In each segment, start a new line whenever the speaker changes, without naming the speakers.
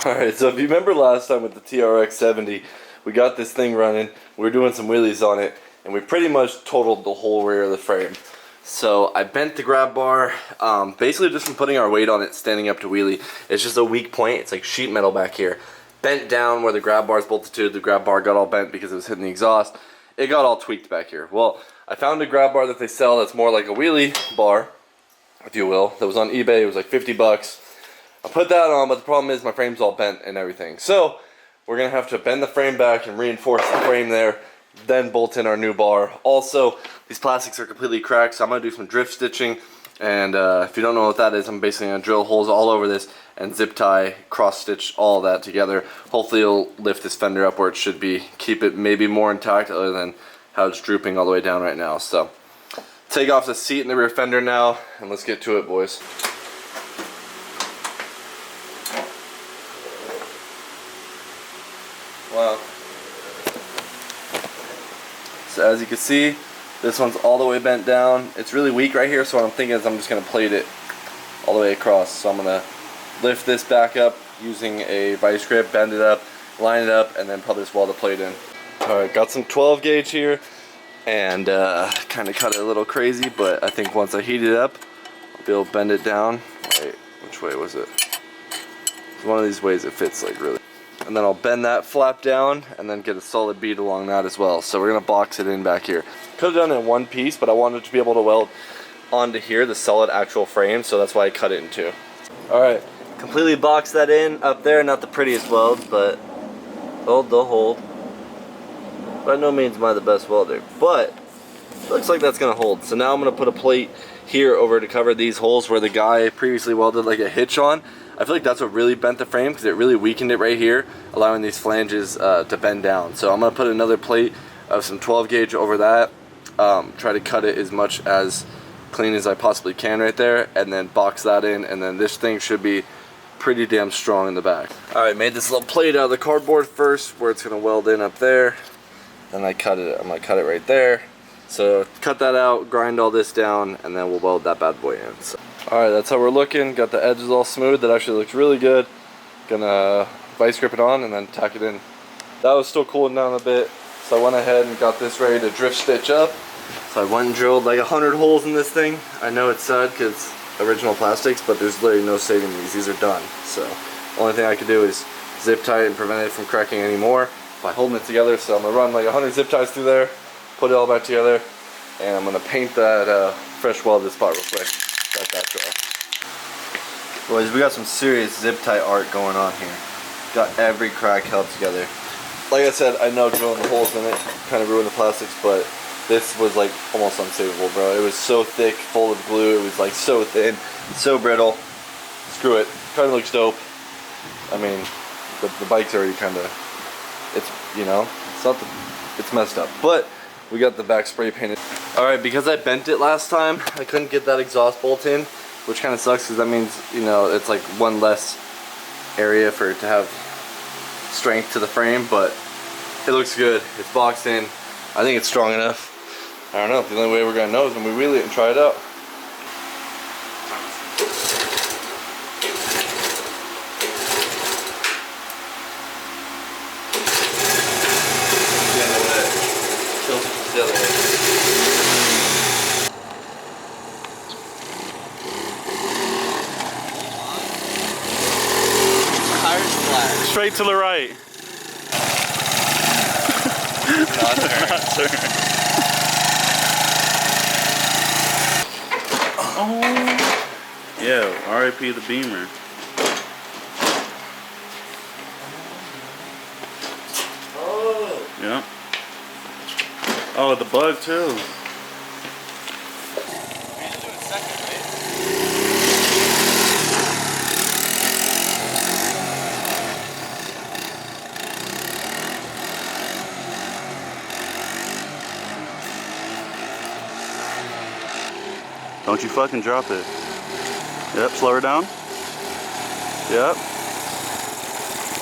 Alright, so if you remember last time with the TRX 70, we got this thing running, we were doing some wheelies on it, and we pretty much totaled the whole rear of the frame. So I bent the grab bar, basically just from putting our weight on it, standing up to wheelie. It's just a weak point, it's like sheet metal back here. Bent down where the grab bar is bolted to, the grab bar got all bent because it was hitting the exhaust. It got all tweaked back here. Well, I found a grab bar that they sell that's more like a wheelie bar, if you will, that was on eBay. It was like 50 bucks. I put that on, but the problem is my frame's all bent and everything. So we're gonna have to bend the frame back and reinforce the frame there, then bolt in our new bar. Also, these plastics are completely cracked, so I'm gonna do some drift stitching. And if you don't know what that is, I'm basically gonna drill holes all over this and zip tie, cross stitch all that together. Hopefully it'll lift this fender up where it should be, keep it maybe more intact other than how it's drooping all the way down right now. So take off the seat in the rear fender now, and let's get to it, boys. Wow. So as you can see, this one's all the way bent down. It's really weak right here, so what I'm thinking is I'm just going to plate it all the way across. So I'm going to lift this back up using a vice grip, bend it up, line it up, and then probably just weld the plate in. Alright, got some 12 gauge here, and kind of cut it a little crazy, but I think once I heat it up, I'll be able to bend it down. Wait, which way was it? It's one of these ways it fits like really. And then I'll bend that flap down and then get a solid bead along that as well. So we're gonna box it in back here. Could have done it in one piece, but I wanted to be able to weld onto here the solid actual frame, so that's why I cut it in two. Alright, completely boxed that in up there. Not the prettiest weld, but they'll hold. By no means am I the best welder, but looks like that's gonna hold. So now I'm gonna put a plate here over to cover these holes where the guy previously welded like a hitch on. I feel like that's what really bent the frame because it really weakened it right here, allowing these flanges to bend down. So I'm going to put another plate of some 12 gauge over that, try to cut it as much as clean as I possibly can right there, and then box that in, and then this thing should be pretty damn strong in the back. Alright, made this little plate out of the cardboard first where it's going to weld in up there. Then I'm going to cut it right there. So cut that out, grind all this down, and then we'll weld that bad boy in. So. Alright, that's how we're looking. Got the edges all smooth. That actually looks really good. Gonna vice grip it on and then tack it in. That was still cooling down a bit, so I went ahead and got this ready to drift stitch up. So I went and drilled like 100 holes in this thing. I know it's sad because it's original plastics, but there's literally no saving these. These are done. So the only thing I could do is zip tie it and prevent it from cracking anymore by holding it together. So I'm gonna run like 100 zip ties through there, put it all back together, and I'm gonna paint that fresh weld this spot real quick. Let that dry. Boys, we got some serious zip tie art going on here. Got every crack held together. Like I said, I know drilling the holes in it kind of ruined the plastics, but this was like almost unsavable, bro. It was so thick, full of glue. It was like so thin, so brittle. Screw it. Kind of looks dope. I mean, the bike's already kind of, it's, you know, it's not the, it's messed up, but we got the back spray painted. Alright, because I bent it last time, I couldn't get that exhaust bolt in, which kind of sucks because that means, you know, it's like one less area for it to have strength to the frame, but it looks good. It's boxed in. I think it's strong enough. I don't know. The only way we're going to know is when we wheel it and try it out.
Straight to the right.
Not turn.
Not turn. Oh. Yeah, RIP the Beamer.
Oh.
Yeah. Oh, the bug too. Don't you fucking drop it. Yep, slow her down. Yep.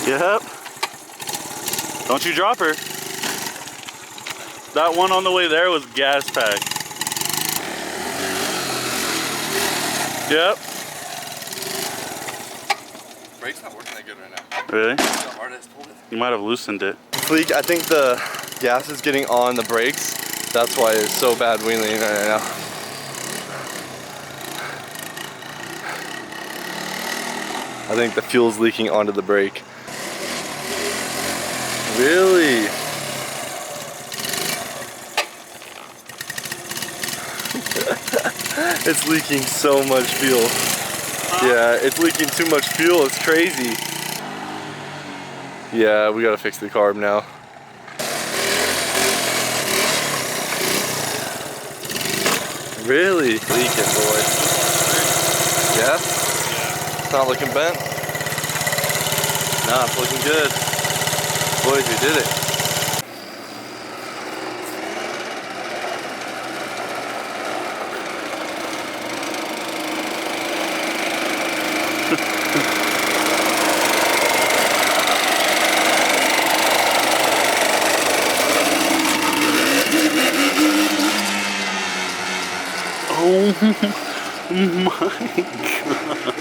Yep. Don't you drop her. That one on the way there was gas pack. Yep.
Brake's not working that good right now.
Really? You might have loosened it.
Leak, I think the gas is getting on the brakes. That's why it's so bad wheeling right now. I think the fuel's leaking onto the brake. Really? It's leaking so much fuel. Yeah, it's leaking too much fuel. It's crazy. Yeah, we gotta fix the carb now. Really? Leaking, boy. Yeah? It's not looking bent? Nah, it's looking good. Boys, we did it.
Oh my god.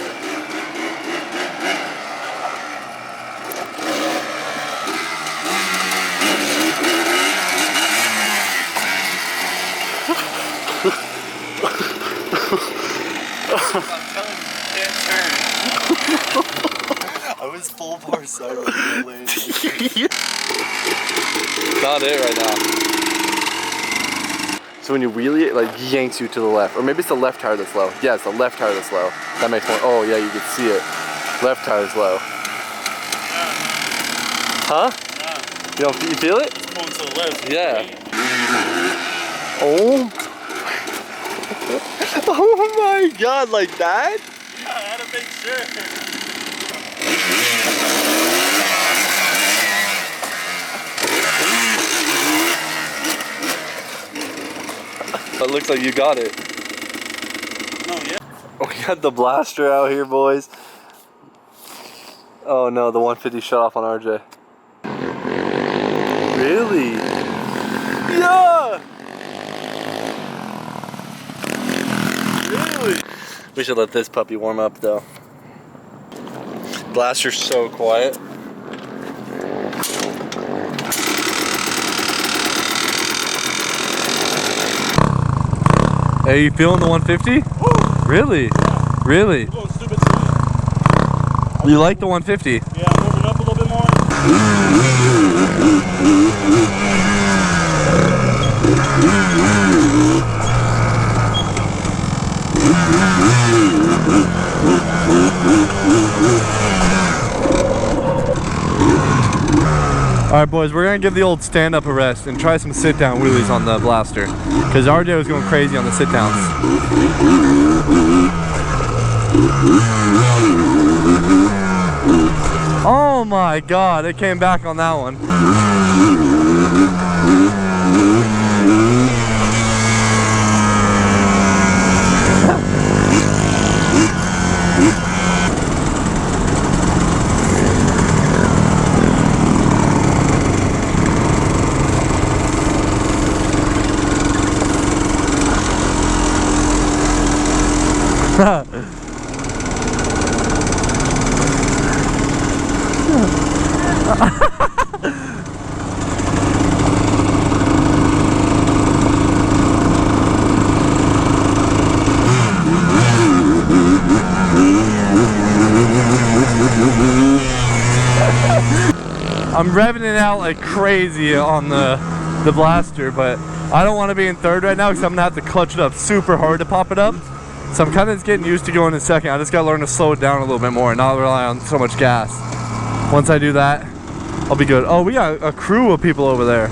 I was full bar side with the lane. Not it right now. So when you wheelie it, like yanks you to the left. Or maybe it's the left tire that's low. Yeah, it's the left tire that's low. That makes more, oh yeah, you can see it. Left tire's low. Huh? You feel it?
It's going to the left.
Yeah. Oh. Oh my god, like that?
Yeah, I had to make sure.
It looks like you got it.
Oh yeah.
We got the blaster out here, boys. Oh no, the 150 shut off on RJ. Really? Yeah! Really? We should let this puppy warm up though. Blaster's so quiet. Hey, you feeling the 150?
Woo!
Really?
Yeah.
Really?
I'm going stupid to it.
You like the 150?
Yeah, moving up a little bit more.
Alright boys, we're gonna give the old stand-up a rest and try some sit-down wheelies on the blaster. Because RJ was going crazy on the sit-downs. Oh my god, it came back on that one. I'm revving it out like crazy on the blaster, but I don't want to be in third right now because I'm gonna have to clutch it up super hard to pop it up. So I'm kind of just getting used to going in second. I just gotta learn to slow it down a little bit more and not rely on so much gas. Once I do that, I'll be good. Oh, we got a crew of people over there.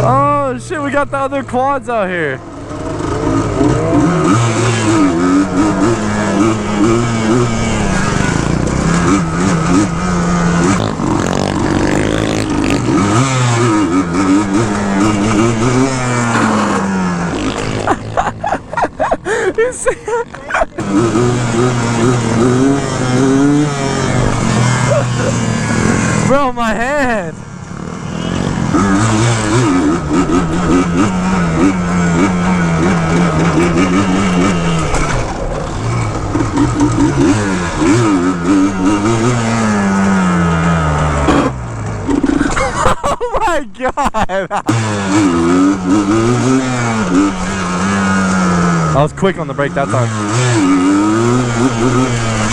Oh shit, we got the other quads out here. Bro, my hand. Oh my god! I was quick on the brake that time.